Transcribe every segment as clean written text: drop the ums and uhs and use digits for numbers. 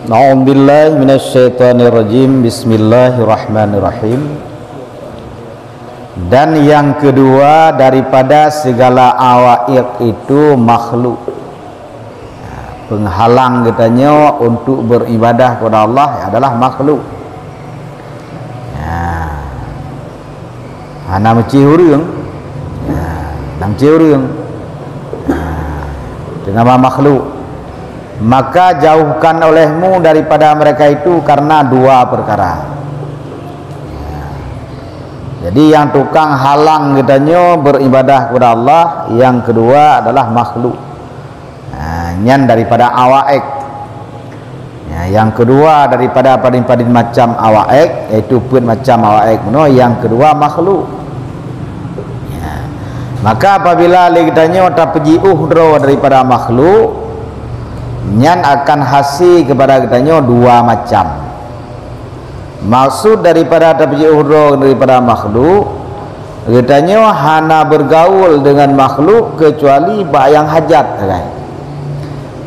A'udzubillahi minasyaitonirrajim. Bismillahirrahmanirrahim. Dan yang kedua, daripada segala awaik itu makhluk, penghalang katanya untuk beribadah kepada Allah adalah makhluk. Ana meci hurung, nam ci hurung, dengan makhluk. Maka jauhkan olehmu daripada mereka itu karena dua perkara. Jadi yang tukang halang katanya beribadah kepada Allah, yang kedua adalah makhluk. Nyan daripada awaik. Yang kedua daripada padin-padin macam awaik, iaitu pun macam awaik meno, yang kedua makhluk. Maka apabila katanya tak perjiuh daripada makhluk, nyan akan hasil kepada katanya dua macam. Maksud daripada tapji uhro daripada makhluk, katanya hana bergaul dengan makhluk kecuali bak yang hajat kan.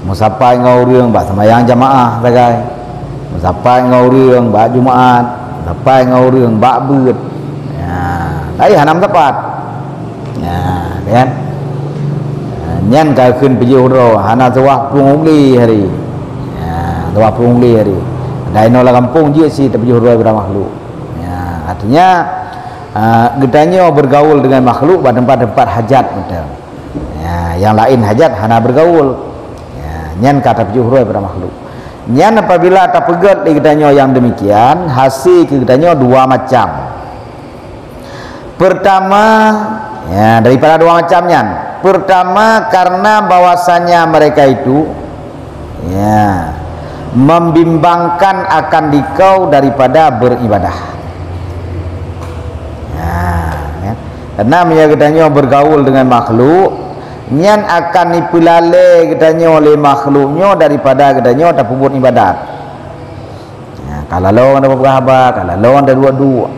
Musapai ngaurang bak sembahyang jamaah kan. Musapai ngaurang bak Jumaat, musapai ngaurang bak beut. Lai hanam tepat. Kan? Nyan kalkeun pergi uhro hana tuah pungli hari. Tuah pungli hari. Daino lah kampung je si terpergi huruf kepada makhluk. Artinya getanya bergaul dengan makhluk pada tempat-tempat hajat betul. Yang lain hajat hana bergaul. Nyan kata terpergi huruf kepada makhluk. Nyan apabila tak pegat di getanya yang demikian, hasil getanya dua macam. Pertama, daripada dua macam nyan. Pertama, karena bahwasanya mereka itu membimbangkan akan dikau daripada beribadah. Karena katanya bergaul dengan makhluk, nyan akan dipulale katanya oleh makhluknya daripada katanya tak buat ibadat. Kalau lawan ada berapa, kalau lawan ada dua-dua.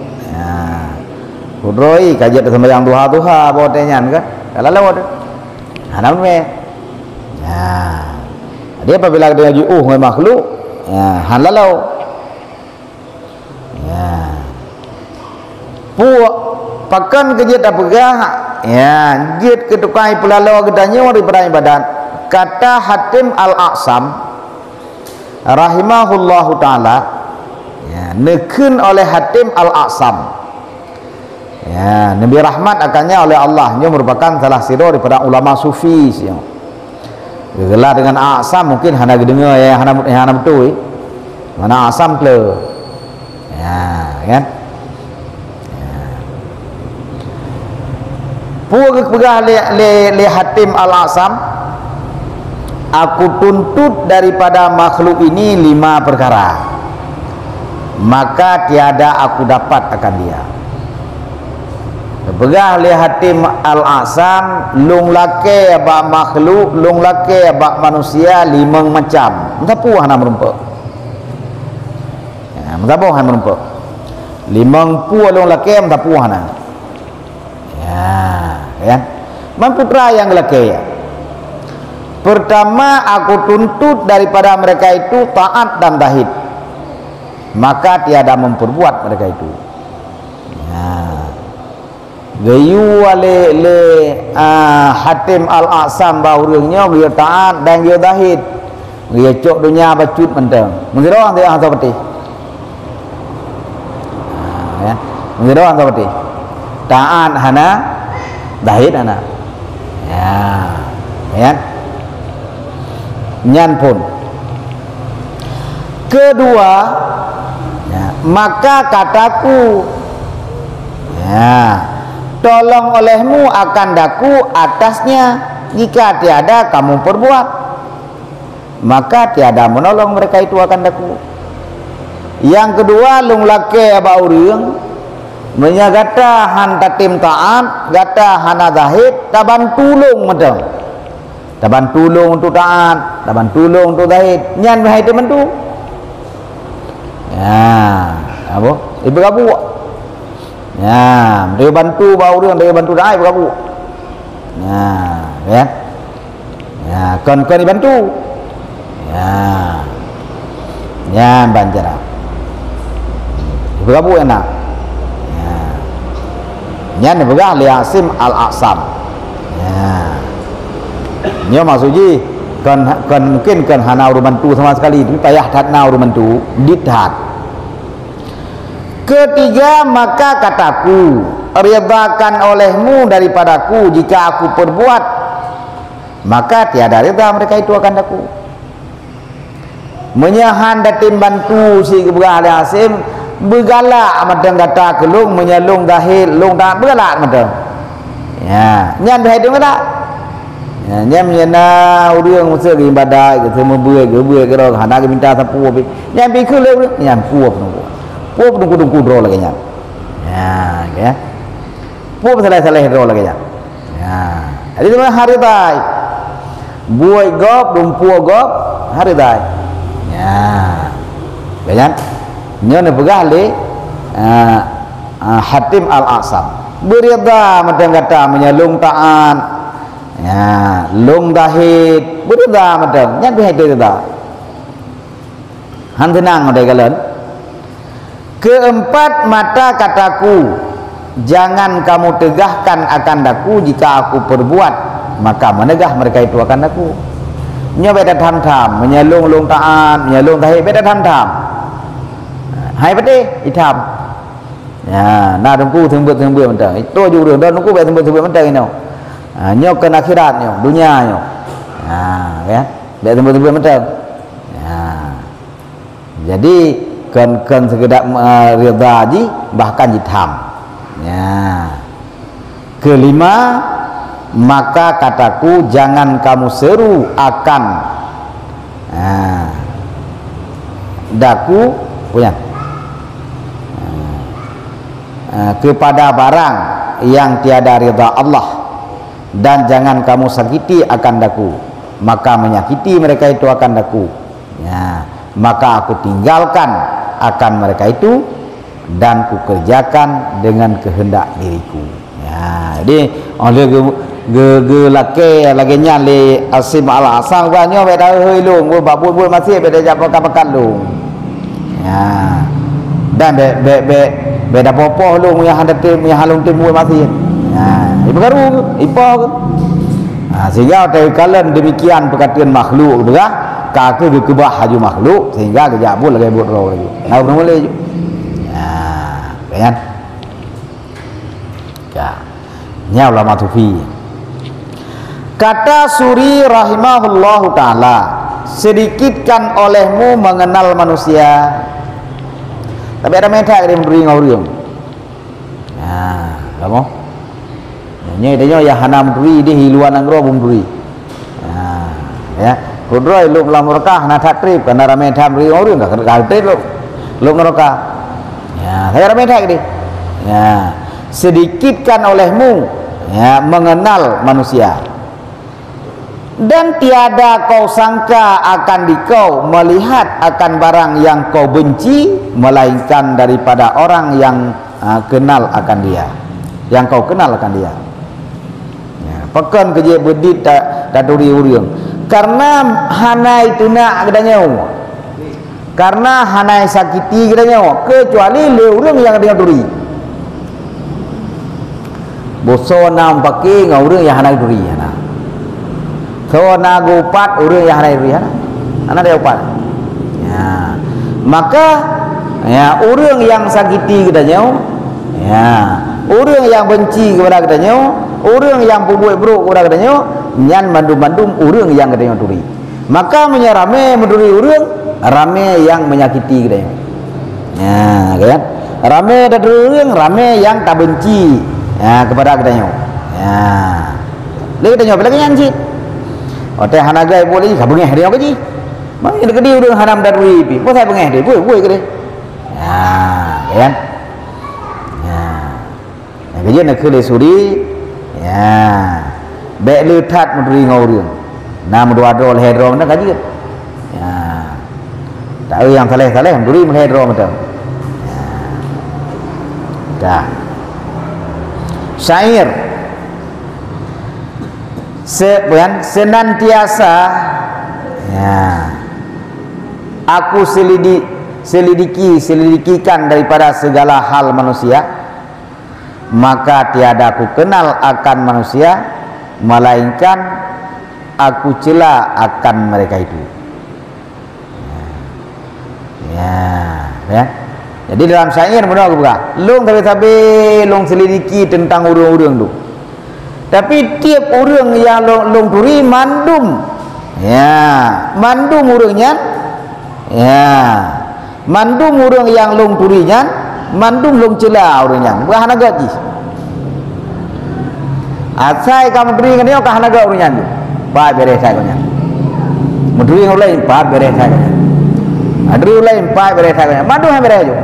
Hudroi kajian sembahyang duha-duha bawa nyan kan? Kalau lawan namanya. Dia apabila dia dengan makhluk, halalau. Puak pakan kerja tak pegah, jid ketukai pelalau gedanya daripada ibadat. Kata Hatim Al-Aqsam rahimahullahu taala, nekun oleh Hatim Al-Aqsam. Nabi rahmat akannya oleh Allah, dia merupakan salah satu daripada ulama sufi. Gelar dengan Aqsam mungkin hana dengar hana betul. Mana Aqsam ke? Kan? Puak pegah le Hatim Al-Aqsam, aku tuntut daripada makhluk ini 5 perkara, maka tiada aku dapat akan dia. Pegah li Hatim Al-Aqsam, lung lake abak makhluk, lung lake abak manusia 5 macam. Entah puah nak merumpak. Entah puah nak merumpak. 5 puah lung lake entah puah nak. Kan? Memputra yang lake. Pertama, aku tuntut daripada mereka itu taat dan tahid, maka tiada memperbuat mereka itu. Gayu le Hatim Al-Aqsam baurungnya dia taat dan dia tahid. Dia cok dunia bacut mentang. Mengira orang dia seperti. Mengira orang seperti. Taat hana, tahid hana. Nyan pun. Kedua, maka kataku, tolong olehmu akan daku atasnya, jika tiada kamu perbuat, maka tiada menolong mereka itu akan daku. Yang kedua, lung lake aba urang menyagata han tatim taat, gata hana zahid, taban tulung medang. Taban tulung untuk taat, taban tulung untuk zahid. Nyan bahai tu mentu. Apa? Ibu kabu. Dia bantu bau dia bantu dah berapa. Ya. Kon dibantu. nyan banjara berapa enak nyan begah li Asim al-Aqsam nyo maksudnya kan mungkin kan hana uruman tu sama sekali tapi payah tatna uruman tu dithat. Ketiga, maka kataku ridakan olehmu daripadaku jika aku perbuat, maka tiada rida mereka itu akan aku. Menyahan datin bantu si keberah Ali Asim bergalak madang kata kelung menyalung dahil long tak bergalak madang ya nyan dah itu tak ya nyan menyana urang masa ke ibadat ke semua buai ke ro hana ke minta sapu be nyan pi ke le nyan puap nunggu dro lagi nyan ya puap salah dro lagi nyan ya jadi tu hari tai buai gop dumpu gop hari tai ya kan nyo ne begah le Hatim al-Aqsam berida madang kata menyalung ta'an ya long dahid berida madang nyan be hede dah han tenang odai kalen. Keempat, mata kataku jangan kamu tegahkan akan daku jika aku perbuat, maka menegah mereka itu akan daku. Nyo beda tham-tham menyalung long ta'an menyalung dahid beda tham-tham hai pete hitam ya na dengku thembut mentang itu juga dah dengku be thembut mentang ini nyo kan akhirat nyo dunia nyo ya be thembut mentang ya jadi kan sekedar rida ji bahkan hitam ya. Kelima, maka kataku jangan kamu seru akan daku punya kepada barang yang tiada ridha Allah, dan jangan kamu sakiti akan daku, maka menyakiti mereka itu akan daku ya, maka aku tinggalkan akan mereka itu dan kukerjakan dengan kehendak diriku ya. Jadi oleh ge laki nyali Asim al-Aqsam banyak beda heulung babut masih beda japak pakan lung ya, dan beda popoh lung yang hendak tim yang halung tim masih ya, ibu baru ipo sehingga kalian demikian perkataan makhluk juga kaki kebah haju makhluk sehingga kejabul lagi buat roh lagi tahu boleh ya kan ya nya ulama sufi. Kata Suri rahimahullahu ta'ala, sedikitkan olehmu mengenal manusia. Tapi ada meta yang beri ngauriung. Nah, kamu? Nyo ya hanam duri di hiluan angro bum duri. Nah, ya. Kudroi lu lam rekah na tatrib kana rame tham beri ngauriung enggak kaltrib lu neraka. Ya, saya rame tak ini. Ya, sedikitkan olehmu ya mengenal manusia. Dan tiada kau sangka akan dikau melihat akan barang yang kau benci, melainkan daripada orang yang kenal akan dia, yang kau kenal akan dia ya, pekan kerja berdit tak duri uriung karena hanai tuna kedanya karena hanai sakiti kedanya kecuali le uriung yang dia duri boso nam pakai ngauriung yang hanai duri ya. So nagupat urang yang hari dia, anak dia upat. Ya, maka ya urang yang sakiti katanya, ya urang yang benci kepada katanya, urang yang bubuh buruk kepada katanya, nyan mandum-mandum urang yang katanya duri. Maka menyarame menduri urang, rame yang menyakiti katanya. Ya, kan? Rame ada urang, rame yang tak benci ya kepada katanya. Ya, lagi katanya apa lagi nyanjit? Ote hanagai boleh ka bengeh dia gaji. Mang ini gede udah haram darui pi. Apa saya bengeh dia? Buai gede. Ya, kan? Ya. Nah, gaji nak kele suri. Ya. Bek letat mudri ngauriung. Nam dua dol hedro nak gaji. Ya. Tak yang saleh-saleh mudri hedro macam. Ya. Dah. Syair senantiasa ya aku selidikikan daripada segala hal manusia, maka tiada aku kenal akan manusia melainkan aku cela akan mereka itu. Ya. Jadi dalam syair benar aku buka, long tapi long selidiki tentang urang-urang tu. Tapi tiap orang yang long turi mandum, mandum urangnya, mandum urang yang long turinya, mandum long cela urangnya. Bukan hana gaji. Asai kamu turi kan dia kah hana gaji urangnya tu. Ba beres saya kan. Muduri ulai ba beres saya kan. Adri ulai ba beres saya kan. Mandum beres je.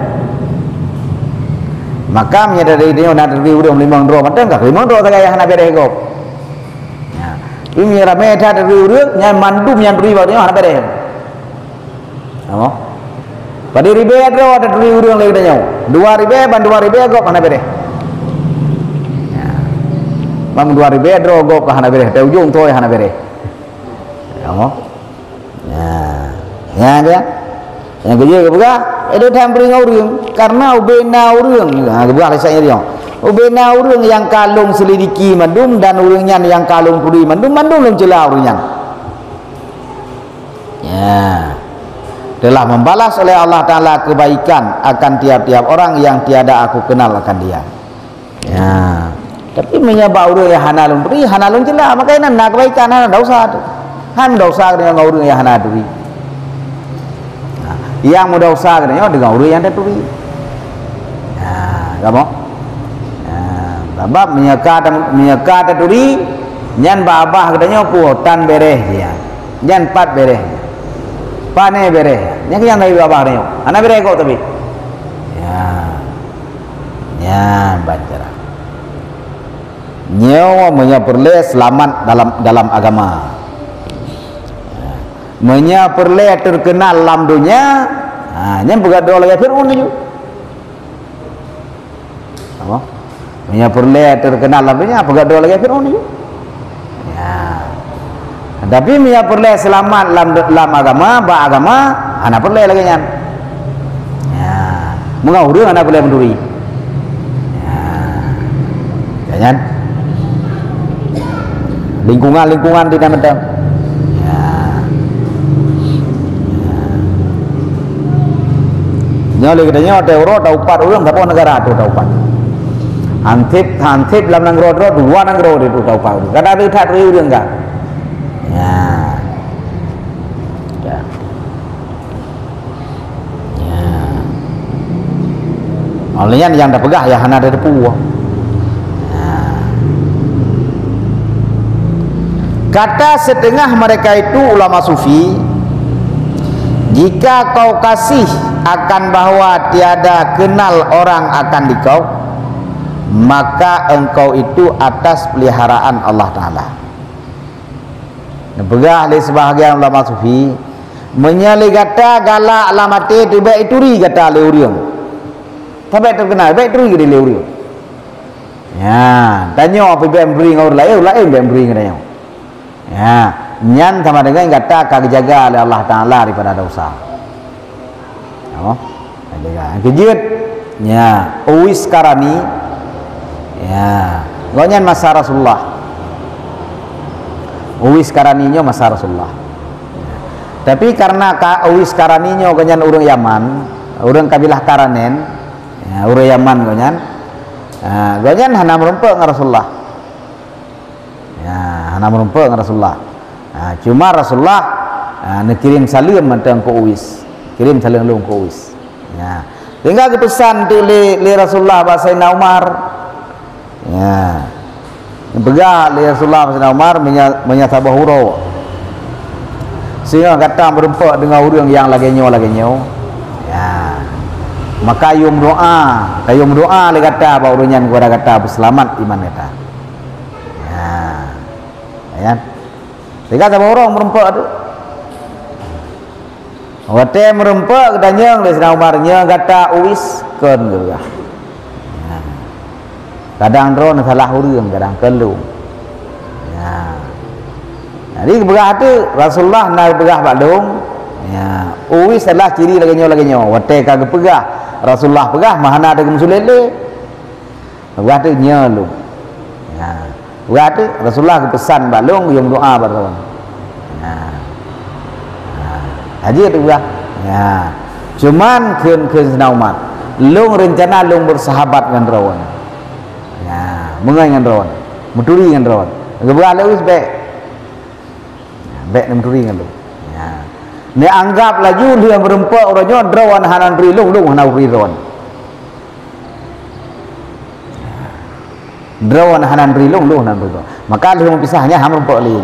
Maka menyadari dia nak turi urang 5 dro, macam tak 5 dro saya hana beres kau. Ini ramai ada urang yang mandum yang turi baru hana beres. Apa? Pada ribe ada turi urang lagi dah 2 ribe ban 2 ribe kau hana beres. Bang 2 ribe dro kau hana beres. Dah ujung tu hana beres. Apa? Dia. Yang kerja ke buka? Itu time beri urang karena ubena urang. Buka lesanya dia. Ubena urang yang kalung selidiki mandum dan urangnya yang kalung turi mandum long cela urangnya. Telah membalas oleh Allah Ta'ala kebaikan akan tiap-tiap orang yang tiada aku kenal akan dia. Tapi menyebab orang yang hanalung turi, hanalung cela, makanya nak kebaikan hana dosa tu. Han dosa dengan orang yang hana turi. Yang mudah usaha dengan orang yang ada turi. Kamu? Sebab menyeka turi, nyan babah katanya putan bereh dia, nyan pat bereh. Pane bereh, yang dari bawah ni, anak bereh kau tapi, baca. Nyawa menyaperle selamat dalam agama, menyaperle terkenal dalam dunia, yang bukan doa lagi Fir'aun itu, apa? Menyaperle terkenal dalam dunia, bukan doa lagi Fir'aun itu. Tapi dia perlu selamat dalam agama, agama, anak perlu lagi nyan. Mengahuri anak perlu menduri. Jangan. Lingkungan tidak macam. Nyali katanya teoro taupat orang tapi negara tu taupat. Hansip dalam negara dua negara itu taupat. Kadang ada tak riu dia enggak. Olehnya yang dah pegah ya hana ada depu. Kata setengah mereka itu ulama sufi, jika kau kasih akan bahwa tiada kenal orang akan dikau, maka engkau itu atas peliharaan Allah Ta'ala. Pegah oleh sebahagian ulama sufi, menyali kata galak alamate itu baik turi kata oleh uriang. Sampai terkenal baik terus gede leuri. Tanya apa yang beri ngau lain yang beri ngau. Nyan sama dengan kata kagak jaga oleh Allah Taala daripada dosa. Oh, jaga. Kejut. Uwais Karani. Ngonyan masa Rasulullah. Uwais Karaninya masa Rasulullah. Tapi karena Uwais Karaninya ngonyan orang Yaman, orang kabilah Karanen. Orang Yaman gonyan hana merempek dengan Rasulullah. Hana merempek dengan Rasulullah. Cuma Rasulullah nak kirim salam tentang ke Uwais. Kirim salam lu ke Uwais. Tinggal ke pesan tu le Rasulullah bahasa Umar. Begah le Rasulullah bahasa Umar menyasabah hurau. Sehingga kata merempek dengan orang yang lagi nyaw. Maka yum doa le kata bahawa urunyan gua kata berselamat iman kata. Ya. Tiga sama orang merempek tu. Wate merempek katanya le sedang Umarnya kata Uwais kan juga. Kadang drone salah urang, kadang kelung. Jadi berah tu Rasulullah nak berah Badung. ya uwi salah ciri lagi nyo wate kagak pegah Rasulullah pegah mahana ada kemusulele pegah tu nyelu ya pegah tu Rasulullah pesan balung yang doa barang ya haji tu pegah ya cuman keun senaumat lung rencana lung bersahabat dengan rawan ya mengai dengan rawan muturi dengan rawan pegah lewis baik muturi dengan lu ya ni anggap laju dia berempat orangnya drawan hanan rilung hanan rilung drawan hanan rilung maka dia pisahnya ham rempok li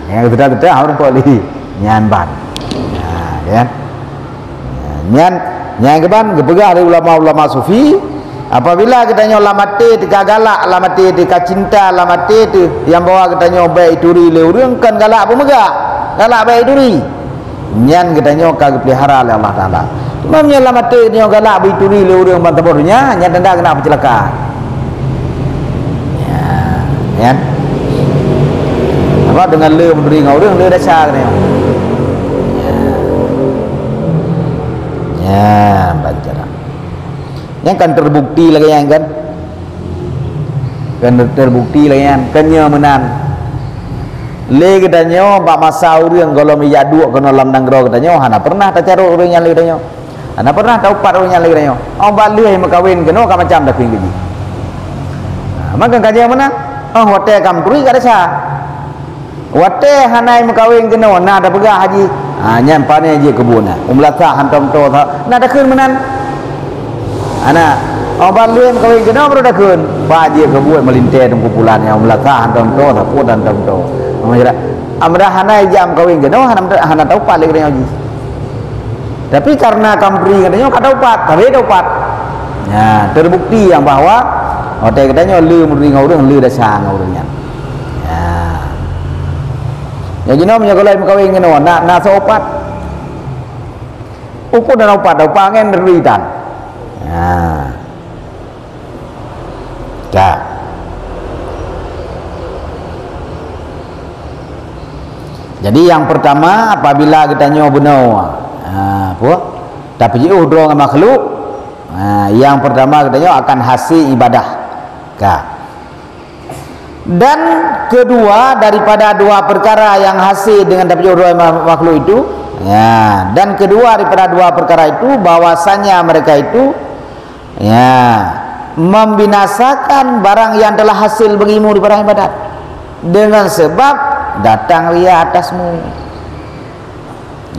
yang tidak ham rempok li nyan ban ya nyan keban gepegah dari ulama-ulama sufi apabila katanya ulama te tika galak ulama te tika cinta ulama te tu yang bawa katanya baik ituri leurang kan galak pemegah galak baik duri nyan katanya kagak pelihara oleh Allah Taala imamnya lama te dia galak baik duri le urang bantabornya nyan tanda kena kecelakaan ya apa dengan le duri ngau urang le dasar katanya ya bacara yang kan terbukti lagi yang kan terbukti lagi yang kenya menan le katanya pak masa urang kalau miyak dua kena dalam nanggro katanya hana pernah tak caruk urang yang le katanya hana pernah tak upat urang yang le katanya balih makawin kena ka macam dak ping gaji maka kaji mana wate kam turi kada sa wate hanai makawin kena na ada pegah haji nyan pane je kebun umlata hantam to na dak keun menan ana balih makawin kena baru dak keun ba je kebun melinte dalam kumpulan yang umlata hantam to taput hantam to amra hanai jam kawin geno hana tahu paling dia haji tapi karena kampri katanya kada upat tapi ada upat ya terbukti yang bahwa hotel katanya lu mudi ngurang lu dah sang ngurangnya ya jino punya kalau kawin geno na sopat ukur dan upat ngen deritan ya jadi yang pertama apabila kita benar apa tapi jauh dengan makhluk yang pertama kita akan hasil ibadah dan kedua daripada dua perkara yang hasil dengan tapi jauh makhluk itu ya dan kedua daripada dua perkara itu bahwasanya mereka itu ya membinasakan barang yang telah hasil bagimu di barang ibadat dengan sebab datang ria atasmu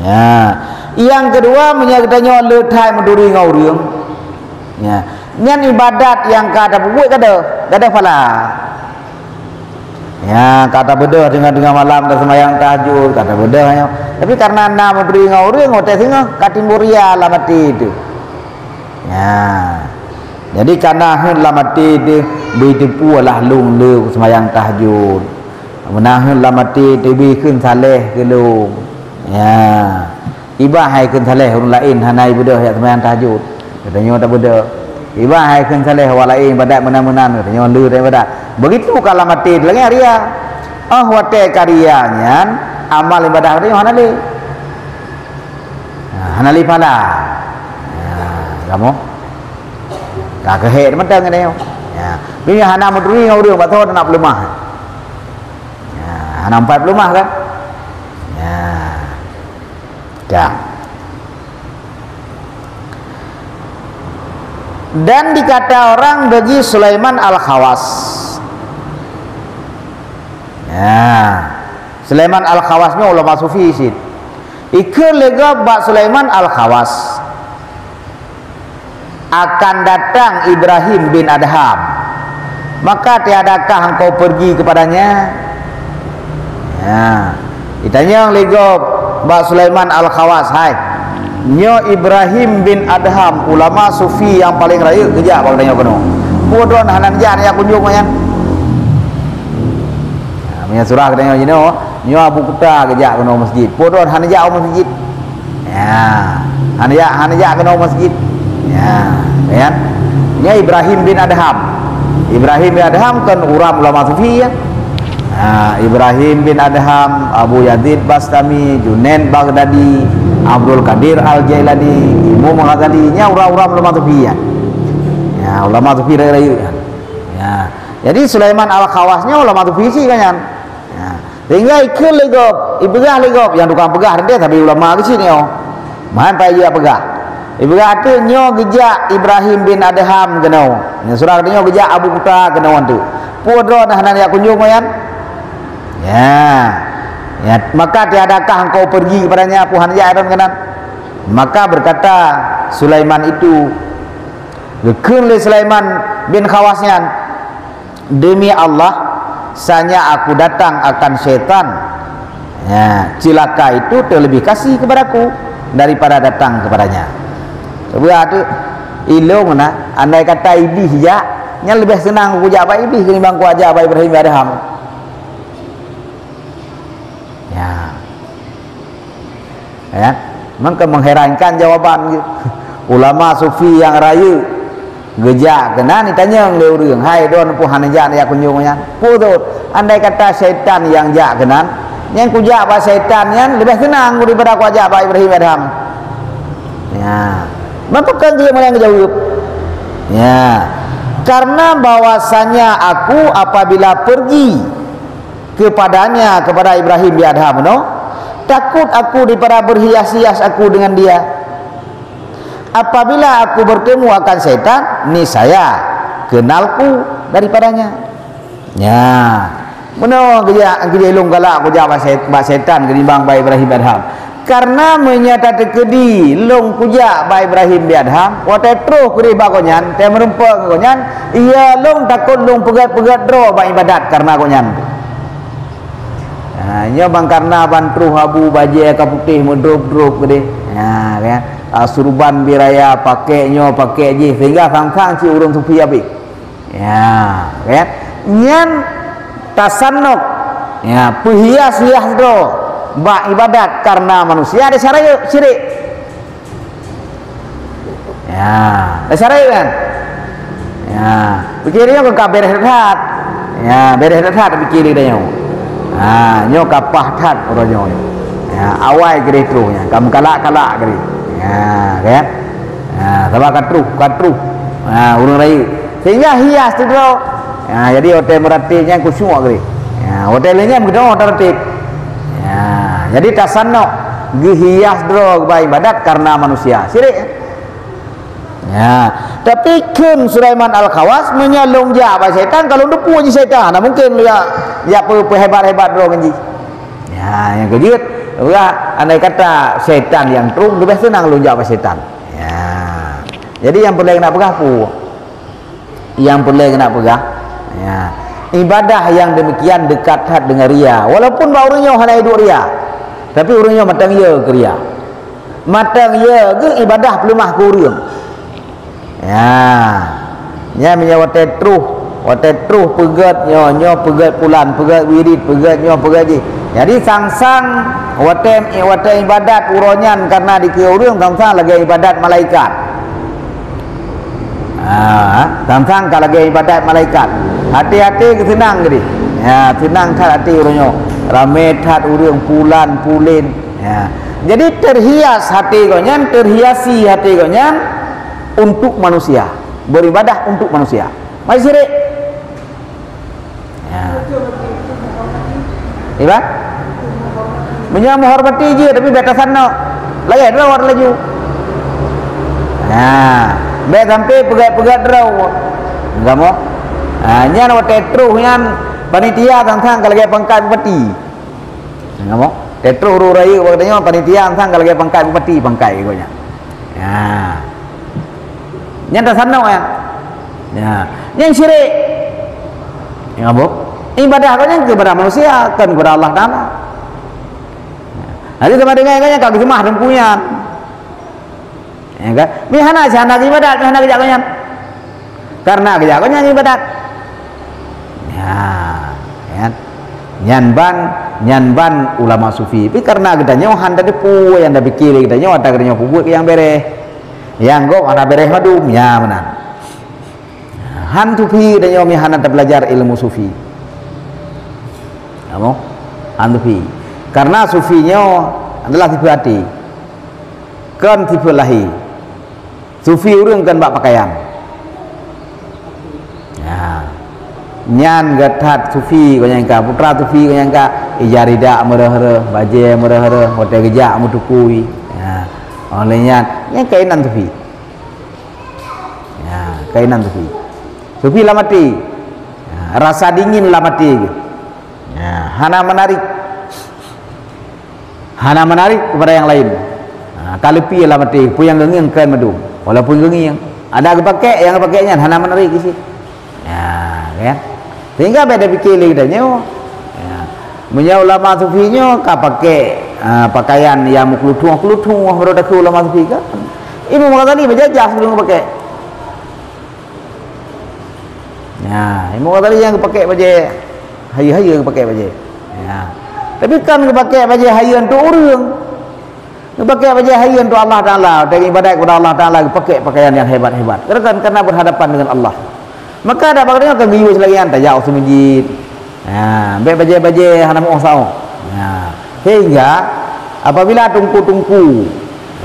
ya yang kedua menyatakannya letai menduri ngauriung ya nyan ibadat yang kata buat kada pala ya kata beda dengan malam dan sembahyang tahajud kata beda ya tapi karena nama menduri ngauriung hotel singa katimburia lamati itu ya jadi karena lamati itu beitipu lah lung le sembahyang tahajud menahan lamati tibi kun saleh gelung ya iba hai kun saleh orang lain hanai beda ya sembahyang tahajud katanya tak beda iba hai kun saleh orang lain badat menan-menan katanya lu daripada begitu kalau mati lagi ria wate karyanya amal ibadah katanya hanali pala kamu tak kehet mentang katanya ya ini hana mudri ngau dia batho nak lemah nampak lemah kan ya dan dikata orang bagi Sulaiman Al-Khawas ya Sulaiman Al-Khawasnya ulama sufi isid ikut lega bak Sulaiman Al-Khawas akan datang Ibrahim bin Adham maka tiadakah engkau pergi kepadanya ya ditanya lego Mbak Sulaiman Al-Khawas hai nyo Ibrahim bin Adham ulama sufi yang paling raya kerja bang tanya kono podon hanan jan ya kunjung mayan punya surah katanya jino nyo Abu Kuta kerja kono masjid podon hanan ja masjid ya hanan ja kono masjid ya nyo Ibrahim bin Adham kan ulama sufi ya Ibrahim bin Adham, Abu Yazid Bastami, Junaid Baghdadi, Abdul Qadir Al-Jailani, Imam Ghazali, nya orang-orang ulama sufi ya. Ya, ulama sufi rayu. Ya. Jadi Sulaiman Al-Khawasnya ulama sufi sih kan. Ya. Sehingga ikut legop, ibegah legop yang tukang pegah dia tapi ulama ke sini oh. Man payah pegah. Ibegah tu nyo gejak Ibrahim bin Adham kenau. Nya surah nyo gejak Abu Kuta kenau tu. Podro dah nan ya kunjung kan. Ya, maka tiadakah engkau pergi kepadanya Tuhan ya Aaron kanan? Maka berkata Sulaiman itu, lekun Sulaiman bin Khawasyan, demi Allah, sanya aku datang akan syaitan. Ya, cilaka itu terlebih kasih kepadaku daripada datang kepadanya. Coba tu ilmu na, andai kata iblis ya, nya lebih senang aku jawab iblis ketimbang ku ajak Ibrahim bin Adham. Ya, maka mengherankan jawaban gitu. Ulama sufi yang rayu gejak kena ditanya oleh orang, hai don puhan jak ya kunjungan putut andai kata syaitan yang jak kenan yang kujak ba syaitan yang lebih senang daripada ku ajak ba Ibrahim Adham. Ya, maka kan dia yang jawab. Ya, karena bahwasanya aku apabila pergi kepadanya, kepada Ibrahim bin Adham no, takut aku daripada berhias-hias aku dengan dia. Apabila aku bertemu akan setan, ni saya kenalku daripadanya. Ya, benar dia ilung galak aku jawab setan ketimbang ba Ibrahim bin Adham. Karena menyata tekedi long kujak ba Ibrahim bin Adham, wate terus kuri ba konyan, te merumpa konyan, iya long takut long pegat-pegat dro ba ibadat karena konyan. Nya bang karena bantruh abu baje ka putih mendrop-drop gede. Ya kan. Surban biraya pakainya pakai je sehingga sang-sang si urang sufi abi. Ya, kan. Nyan tasannuk. Ya, perhias-hias do ba ibadat karena manusia ada syariat syirik. Ya, ada syariat kan. Ya, pikirnya ke beres hat. Ya, beres hat pikir dia nyo. Nyo kapah tat oronyo. Ya, awai gede truhnya, kamu kalak-kalak gede. Ya, kan? Sama katruh. Urang rayu. Sehingga hias tu bro. Ya, jadi hotel meratinya kusyuk gede. Ya, hotelnya begitu hotel ratib. Ya, jadi tasannuk gihias bro ba ibadat karena manusia. Sirik. Ya, tapi kun Sulaiman Al-Khawas menyalung ja ba syaitan kalau depu je syaitan. Nah, mungkin ya hebat-hebat bro kanji. Ya, yang kejut ulah andai kata syaitan yang terung lebih senang lunjak ba syaitan. Ya. Jadi yang perlu nak pegah pu. Yang perlu nak pegah. Ya. Ibadah yang demikian dekat hat dengan ria. Walaupun ba urangnya hanya hidup ria. Tapi urangnya matang ye ke ria. Matang ye ke ibadah pelumah ku urang. Ya, nya menyawa tetruh pegat nyo pegat pulan pegat wirid pegat nyo pegat je. Jadi sang-sang wate ibadat uronyan karena dikeurang sang-sang lagi ibadat malaikat. Sang-sang ka lagi ibadat malaikat. Hati-hati senang gede. Ya, senang tat hati uronyo. Rame tat urang pulan pulin. Ya. Jadi terhias hati gonyan, terhiasi hati gonyan untuk manusia, beribadah untuk manusia. Masih syirik. Ya. Iya? Menyamu hormati je tapi batasan no. Layak draw laju. Nah, be sampai pegat-pegat draw. Enggak mau. Nya no tetruh nyan panitia sang-sang kalau lagi pangkat bupati. Enggak mau. Tetruh rurayu katanya panitia sang-sang kalau lagi pangkat bupati pangkat gonya. Ya. Nyata sana ya, yang syirik, ya bu, ibadah kau yang kepada manusia, kan kepada Allah Taala. Nanti sama dengan kau yang kau gemah dan punya, ya kan? Mihana sana ibadat, mihana kerja kau yang, karena kerja kau yang ibadat. Ya, nyanban ulama sufi, tapi karena katanya handa depu yang dah pikir katanya, ada katanya buat yang beres. Yang gok ana bereh madum ya benar. Han sufi dan yomi han belajar ilmu sufi. kamu sufi. Karena sufinya adalah tipe hati, kan tipe lahir. Sufi urang kan bak pakaian. Ya. Nyan gatat sufi ko nyangka putra sufi ko nyangka ijarida merah-merah, baje merah-merah, hotel gejak mutukui. Ya. Olehnya yang kainan sufi. Ya, kainan sufi. Sufi lah mati. Ya, rasa dingin lah mati. Ya, hana menarik kepada yang lain. Kalau pi lah mati, puyang genging kan madu. Walaupun genging ada yang pakainya hana menarik isi. Ya, kan? Sehingga beda fikir kita nyo. Ya. Punya ulama sufinya ka pakai pakaian yang muklutung baru dak ulama sufi kan. Ibu Ghazali berjajah sebelum pakai. Ya, Imam Ghazali yang pakai baju hayu-hayu yang pakai baju. Ya. Tapi kan pakai baju hayu untuk orang. Pakai baju hayu untuk Allah Taala, dari ibadat kepada Allah Taala pakai pakaian yang hebat-hebat. Karena berhadapan dengan Allah. Maka ada bagainya ke gius lagi anta jauh semujid. Ya, baju-baju hana mau sao. Ya. Sehingga apabila tungku-tungku,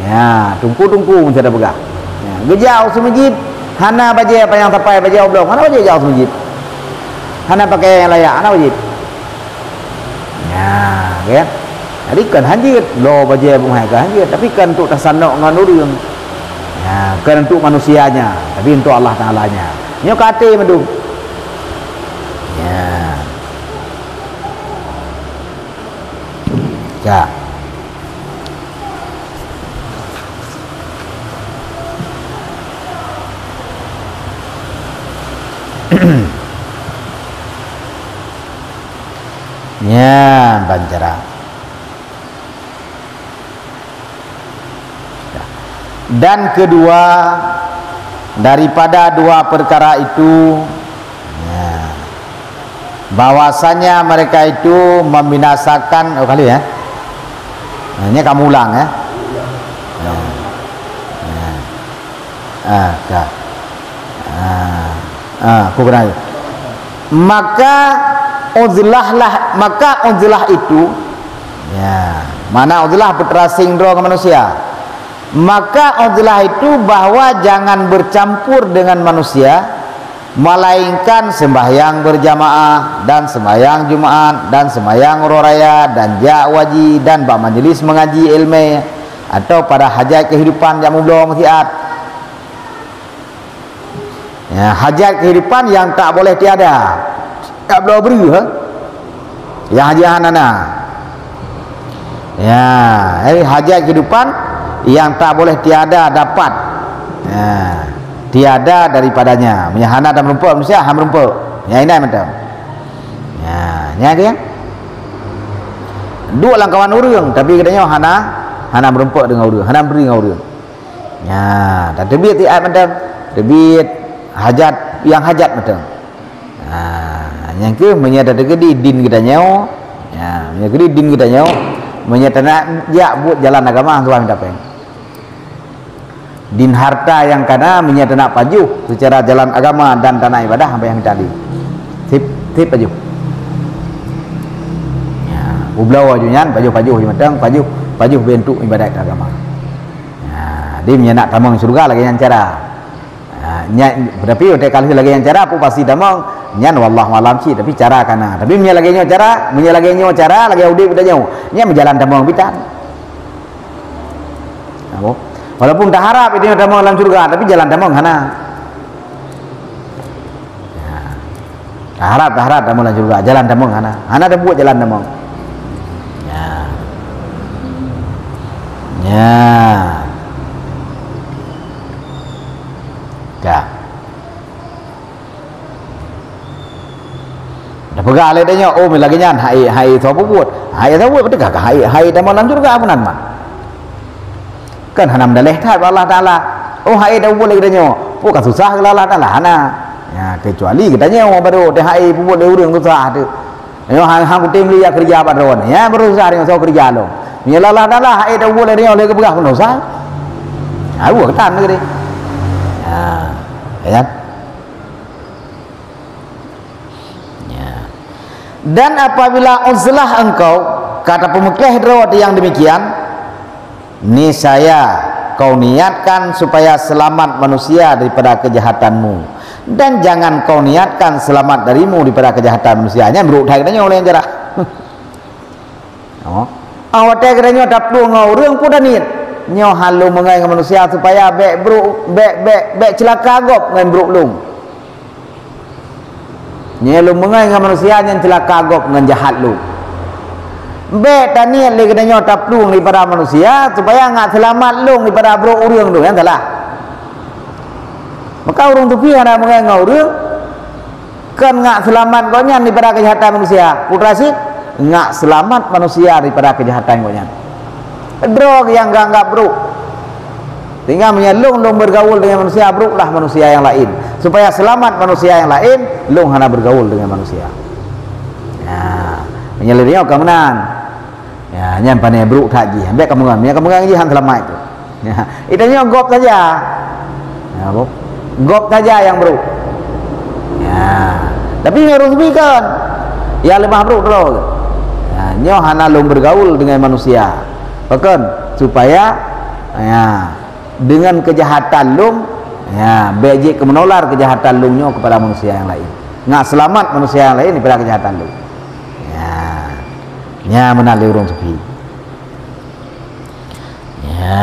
ya, tungku mesti ada pegang. Ya, gejauh semujid hana baju apa yang tapai baju oblong, hana baju jauh semujid. Hana pakai yang layak, hana wajib. Ya, kan? Jadi kan hanjit, lo baju bukan hanjit, tapi kan untuk tasanuk dengan urang. Ya, kan untuk manusianya, tapi untuk Allah Taala-nya. Nyo kate madu. Ya. Ya. Ya, banjara. Dan kedua daripada dua perkara itu, ya, bahwasanya mereka itu membinasakan kali ya. Nah, ini kamu ulang ya. Aku kena. Maka uzlah itu, ya, mana uzlah berterasing doa ke manusia. Maka uzlah itu bahwa jangan bercampur dengan manusia, melainkan sembahyang berjamaah dan sembahyang Jumat dan sembahyang raya dan waji dan majelis mengaji ilmu atau pada hajat kehidupan yang belum mestiat. Ya, hajat kehidupan yang tak boleh tiada. Tak boleh beri, yang hajat nana. Ya, hajat kehidupan yang tak boleh tiada dapat, ya, tiada daripadanya. Menyahana dan merumpuk manusia ham merumpuk. Ya ini macam. Ya, ni ada yang dua langkawan urang tapi katanya hana merumpuk dengan urang, hana beri dengan urang. Ya, dan terbit tiap macam terbit hajat yang hajat macam. Yang ke menyatakan di din kita nyawa. Ya, menyatakan din kita nyawa menyatakan ya buat jalan agama Tuhan minta peng. Din harta yang kana menyatakan paju secara jalan agama dan tanah ibadah sampai yang tadi. Tip paju. Ya, ublau ajunya paju matang paju bentuk ibadat agama. Ya, dia menyenak tamang surga lagi yang cara. Tapi udah kali lagi yang cara aku pasti tamang nyan wallahu alam sih tapi cara kana. Tapi menyalaginya cara lagi audi bedanya. Nya menjalan tamang bitan. Apa? Walaupun tak harap itu tamang dalam surga tapi jalan tamang hana. Ya. Tak harap tamang dalam surga, jalan tamang hana. Hana dah buat jalan tamang. Ya. Ya. Ya. Dah pegang alih dia oh lagi nyan hai tu apa buat? Hai tu buat betul kah? Hai tamang dalam surga apa nan mah? Kan hanam daleh tak Allah Taala. Oh hai dah buat lagi dia oh kan susah ke Allah Taala hana. Ya kecuali katanya baru dah hai buat le urang susah tu. Yo hang kutim liya kerja padron. Ya baru susah dengan so kerja lo. Ni Allah Taala hai dah buat le dia le ke begah pun susah. Ha buat ketan ke dia. Ya. Ya. Dan apabila uzlah engkau, kata pemukih rawat yang demikian, niscaya kau niatkan supaya selamat manusia daripada kejahatanmu, dan jangan kau niatkan selamat darimu daripada kejahatan manusianya. Bro thai katanya oleh yang jarak. Oh, awak teh katanya tak perlu ngau pun dah niat nyo halu mengai dengan manusia supaya bek celaka gop dengan bro lung. Nyelum mengai dengan manusia yang celaka gop dengan jahat lu. Bek taniat le katanya tak perlu daripada manusia supaya ngak selamat lung daripada bro urang tu, yang salah. Maka orang tu pi ada mengai ngau urang kan ngak selamat gonya daripada kejahatan manusia. Putra sih ngak selamat manusia daripada kejahatan gonya. Drog yang enggak bro, tinggal menyelung bergaul dengan manusia bro lah manusia yang lain, supaya selamat manusia yang lain lung hana bergaul dengan manusia. Ya, menyelidiknya kemenan. Ya, nyam pandai bro tak ji, ambek kamu kan ji hang selamat itu. Ya, itanya gop saja. Ya, gop saja yang bro. Ya, tapi harus bikin. Ya lemah bro terus. Ya, nyo hana lung bergaul dengan manusia. Bahkan supaya ya, dengan kejahatan lung ya bejek menular kejahatan lungnya kepada manusia yang lain, ngak selamat manusia yang lain daripada kejahatan lung. Ya menali orang sufi. Ya.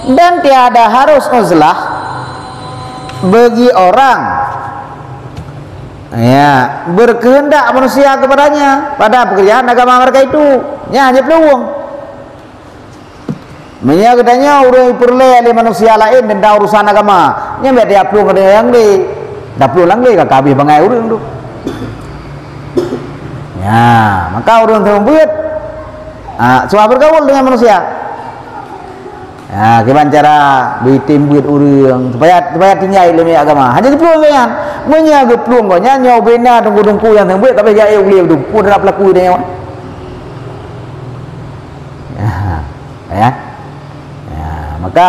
Dan tiada harus uzlah bagi orang ya berkehendak manusia kepadanya pada pekerjaan agama mereka itu, nya hanya peluang menyaganya orang perle oleh manusia lain tentang urusan agama, nya biar dia peluang ada yang di dah peluang lang ka kabeh bangai orang tu. Ya maka orang tu buat suah bergaul dengan manusia. Ya, gimana cara bikin buat orang supaya tinggal ilmu agama. Hanya peluang kan, menyaga peluang kau nyanyi bina tunggu yang tengbuat tapi jaya boleh tu pun dah pelaku dia. Ya, maka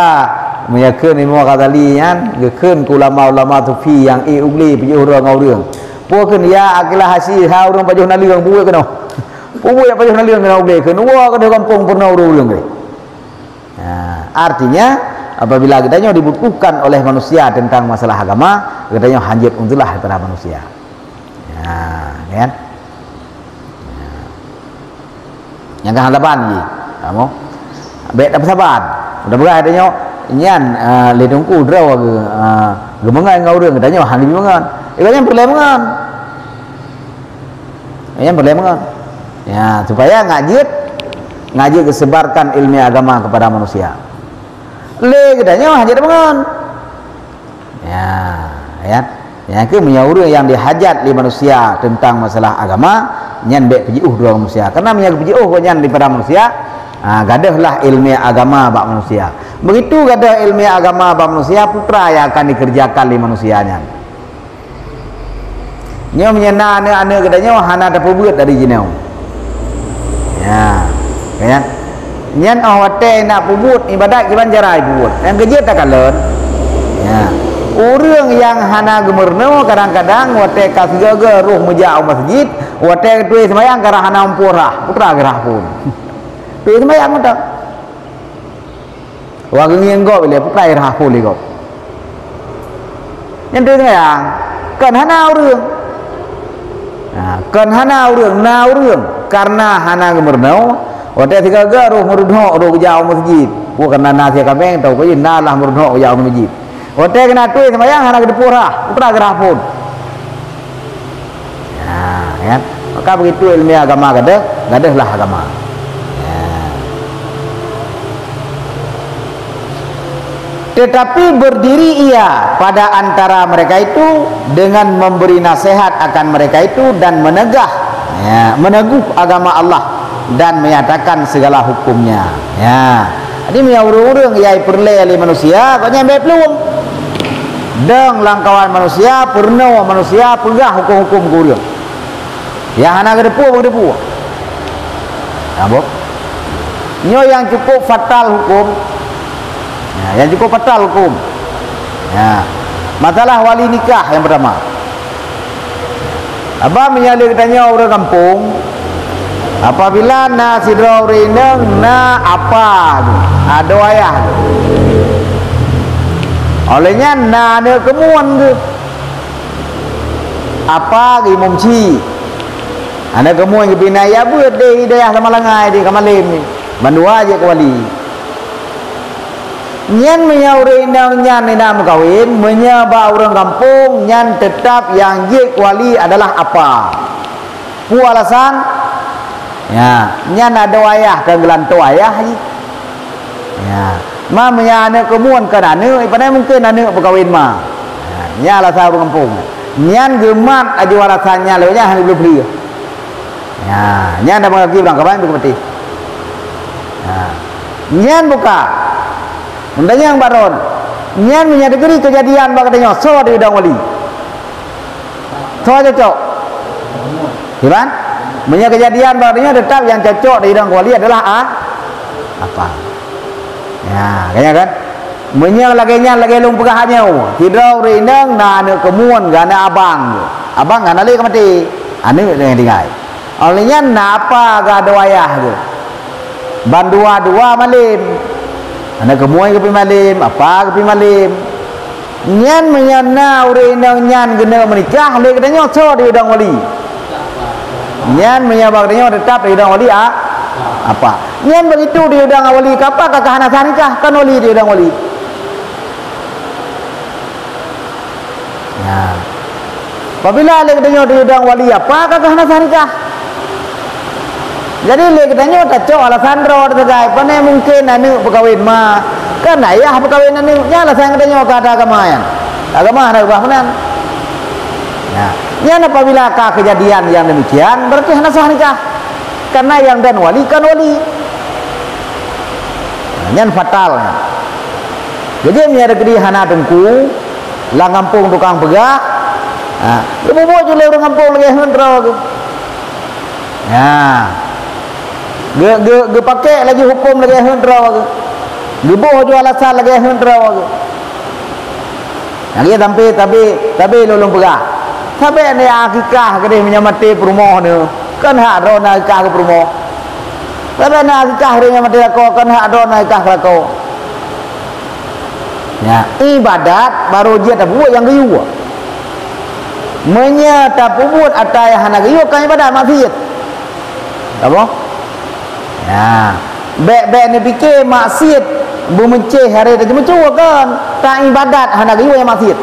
meyakin ilmu kali kan, geken ulama sufi yang ugli pergi orang. Puakan ya akilah hasil ha orang pajuh naliang buat kena. Buat pajuh naliang kena ugli kena wa kada kampung pernah orang ke. Artinya apabila katanya dibutuhkan oleh manusia tentang masalah agama, katanya hanjit untuklah daripada manusia. Ya, kan? Yang ke-8 ni, kamu baik tak bersabar. Mudah-mudahan katanya nyan ledongku draw ke gemengan ngau reung katanya hang gemengan. Katanya perlemengan. Yang perlemengan. Ya, supaya ngaji kesebarkan ilmu agama kepada manusia. Le katanya hajat dengan. Ya ke menyuruh yang dihajat di manusia tentang masalah agama nyan bek pejiuh dua manusia. Karena menyuruh pejiuh nyan daripada manusia, gadahlah ilmu agama bak manusia. Begitu gadah ilmu agama bak manusia, putra yang akan dikerjakan di manusianya. Nyo menyena ane katanya hana dapat buat dari jinau. Ya. Nyan awate nak pubut ibadat gimana cara pubut yang kerja tak kalah ya orang yang hana gemerno kadang-kadang wate kasgaga roh mejau masjid wate tuai sembahyang karena hana umpurah putra gerah pun tuai sembahyang tak wag ngienggo bila putra gerah pun ligo yang tuai sembahyang kan hana orang kan hana orang na orang karena hana gemerno wate tiga garuh merudhok roh jauh masjid. Bukan nana sia kambing tahu kau nalah merudhok jauh masjid. Wate kena tuai sembahyang hana gedepurah, putra gerah pun. Ya, kan? Maka begitu ilmu agama gadahlah agama. Tetapi berdiri ia pada antara mereka itu dengan memberi nasihat akan mereka itu dan meneguh agama Allah dan menyatakan segala hukumnya. Ya, jadi menyuruh-urung yang perle oleh manusia, kau nyampe peluang. Deng langkawan manusia, pernah manusia pegah hukum-hukum kurang. Yang anak gedepu. Nampak? Nyo yang cukup fatal hukum. Ya, yang cukup fatal hukum. Ya, Masalah wali nikah yang pertama. Abang menyalur tanya orang kampung, apabila na sidra rineng na apa tu, ada ayah tu. Olehnya na ada kemuan tu. Apa ki mumci. Ada kemuan ke binaya buat deh hidayah sama langai di kamalim ni. Bandua aja ke wali. Nyan menyauri nyan nam kawin, menyaba orang kampung, nyan tetap yang jik wali adalah apa? Pu alasan? Ya, nyan ada ayah ke gelanto ayah ni. Ya, ma menyana kemuan kan anu, ipanai mungkin anu berkawin ma. Ya, nya alasan orang kampung. Nyan gemat aja alasannya lewatnya hanya belum beli. Ya, nyan dah mengaji bilang kapan berkati. Ya, nyan buka. Undangnya yang baron, nyan menyadari kejadian bagainya so di udang wali, so cocok, gimana? Menyadari kejadian bagainya tetap yang cocok di udang wali adalah apa? Ya, kayaknya kan? Menyadari lagi lung pegahannya, tidak rineng, nana kemuan, gana abang gana lagi mati, anu yang tinggal. Olehnya napa gak ada wayah tu, bandua malim. Anak kemuai ke pimalim, apa ke pimalim. Nyan menyana urinang nyan kena menikah, le katanya so di udang wali. Nyan menyabak katanya tetap di udang wali apa? Nyan begitu di udang wali, apa kakak anak nikah kan wali di udang wali. Ya. Apabila le katanya di udang wali, apa kakak anak nikah? Jadi le katanya cocok alasan ro tergai pane mungkin anu berkawin ma kan ayah berkawin anu nya alasan katanya kata agama ada ubah menan ya nya apabila kejadian yang demikian berarti hana sah nikah karena yang dan wali kan wali nya fatal ya. Jadi nya negeri hana tungku lang kampung tukang pegah lu bobo je le orang kampung lagi hendro ya Ge pakai lagi hukum lagi hendra wagu. Gebuh jual alasan lagi hendra wagu. Lagi tapi lulung pegah. Tapi ni akikah kedai menyamati perumoh ni. Kan hak ro nak akikah ke perumoh. Tapi nak akikah dia menyamati lako kan hak ro nak akikah lako. Ya, ibadat baru dia tak buat yang geyu. Menyata buat atai hana geyu kan ibadat maksiat. Apa? Ya, bek ni fikir maksiat menceh hari tu cuma kan tak ibadat hana giwa yang maksiat.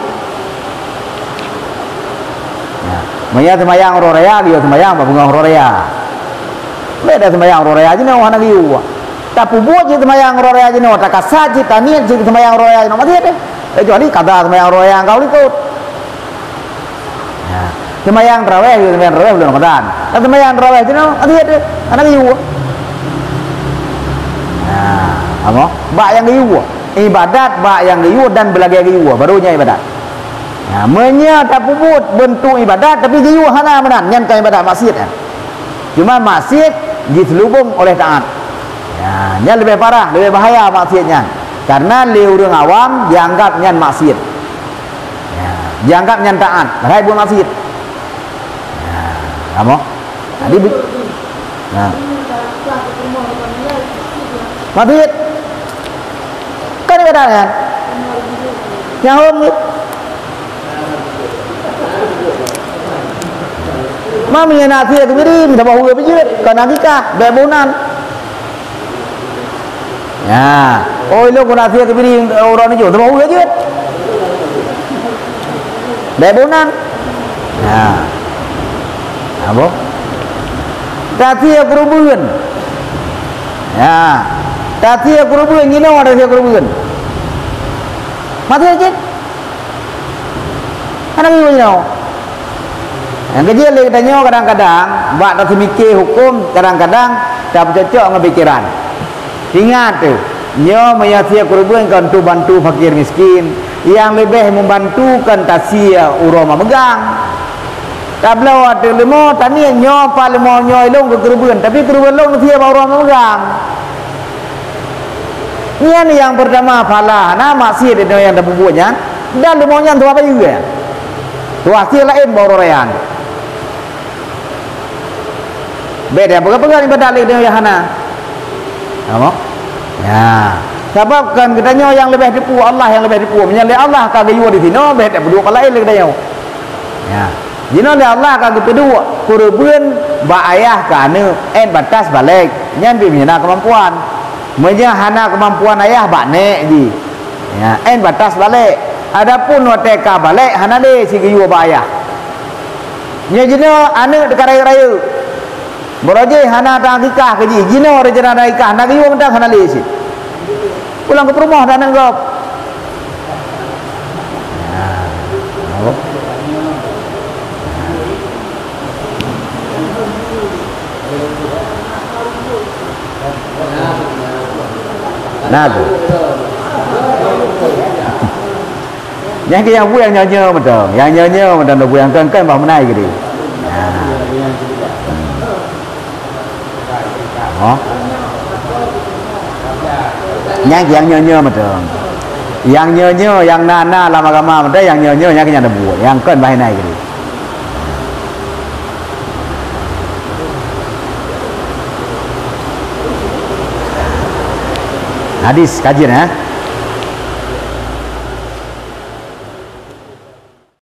Ya, maya semayang roraya dia semayang bunga roraya. Beda semayang roraya je no hana giwa. Tapi buat je semayang roraya je no tak kasaji taniat je semayang roraya no maksiat deh. Kecuali kata semayang roraya kau ikut. Ya, semayang tarawih bulan Ramadan. Tapi semayang tarawih je no maksiat deh. Hana giwa. Apa? Bak yang giwa. Ibadat bak yang giwa dan belagai giwa barunya ibadat. Ya, menya tak puput bentuk ibadat tapi giwa hana menan nyan kan ibadat maksiat kan. Cuma maksiat diselubung oleh taat. Ya, nyan lebih parah, lebih bahaya maksiatnya. Karena le orang awam dianggap nyan maksiat. Ya, dianggap nyan taat, rai buat maksiat. Ya, apa? Tadi nah. Maksiat kan ibadat kan yang umum mami yang nasi itu beri minta bahu ke pijit kan akikah bebunan ya oh lu kan nasi itu beri orang ni juga bahu ke pijit bebunan ya apa nasi yang kerubungan ya tapi aku rubuhin gini ada dia rubuhin. Mati aja. Anak ibu ni. Yang kecil lagi tanya kadang-kadang, buat tak mikir hukum kadang-kadang tak cocok dengan pikiran. Ingat tu, nyo menyasiak rubuhin kan tu bantu fakir miskin, yang lebih membantukan tasia urama megang. Tablau ada lemo tani nyo pa lemo nyo ilung ke rubuhin, tapi rubuhin long tasia urama megang. Ini yang pertama pala, nah maksiat itu yang terbuatnya. dan demonya tu apa juga tu hasil lain baru rean beda pegang-pegang ibadah lain dengan Yahana apa? Ya sebabkan katanya yang lebih dipu Allah yang lebih dipu menyalih Allah kagak yuwa di sini beda berdua lain lagi katanya ya jino le Allah kagak berdua kurubun ba ayah kana batas balik nyan bi menyana kemampuan menyahana kemampuan ayah bak nek di ya batas balik adapun wateka balik hana le si yuwa ba ayah nya jino anu dekaraya-raya beraje hana ta nikah ke ji jino rejana nikah nak yuwa mentang hana le si pulang ke rumah dan nanggap nah tu yang yang bu yang nyonya betul yang nyonya betul bu yang kan bah menai gitu oh yang nyonya betul yang nyonya yang nana lama-lama betul yang nyonya yang kenyang bu yang kan bah menai gitu hadis kajian ya